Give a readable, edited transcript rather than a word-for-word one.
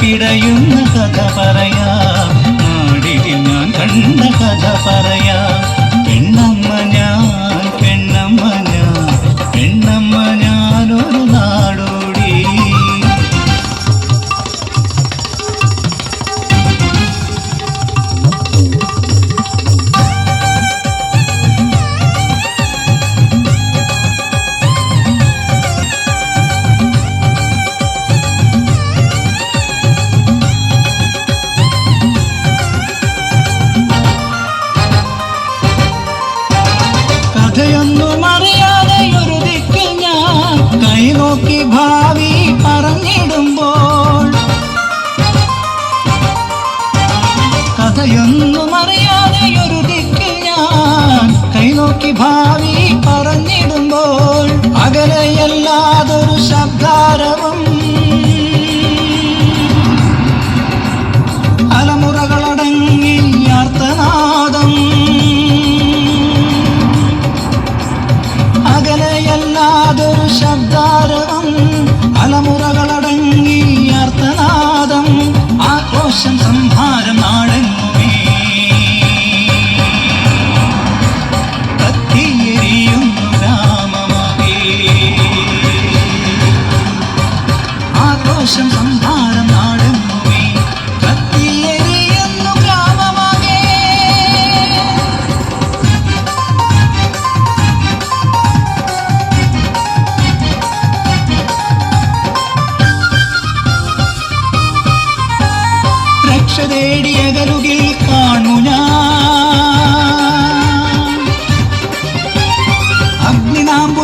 പിടയുന്ന കഥ പറയാം, നാടിൽ ഞാൻ കണ്ട കഥ പറയാം. പെണ്ണമ്മ ഞാൻ, പെണ്ണമ്മ ഞാൻ, പെണ്ണമ്മ ഞാനൊരു നാടോടി. കഥയൊന്നും അറിയാതെയൊരു ദിക്കിൽ ഞാൻ കൈനോക്കി ഭാവി പറഞ്ഞിടുമ്പോൾ, കഥയൊന്നും അറിയാതെയൊരു ദിക്കിൽ ഞാൻ കൈനോക്കി ഭാവി പറഞ്ഞിടുമ്പോൾ, അകലെയല്ലാതൊരു ശബ്ദാരവം അലമുറകളടങ്ങി ആർത്തനാദം, അകലെയല്ലാതൊരു ശബ്ദാരവം അലമുറകളടങ്ങി ആർത്തനാദം, ആക്രോശം സംഹാരം നാടെങ്ങുമേ കത്തിയെരിയുന്നു ഗ്രാമമാകെ, ആക്രോശം സംഹാരം നാടെങ്ങുമേ കത്തിയെരിയുന്നു ഗ്രാമമാകെ. രക്ഷ തേടിയകലുകിൽ കാണു ഞാൻ, അഗ്നിനാമ്പു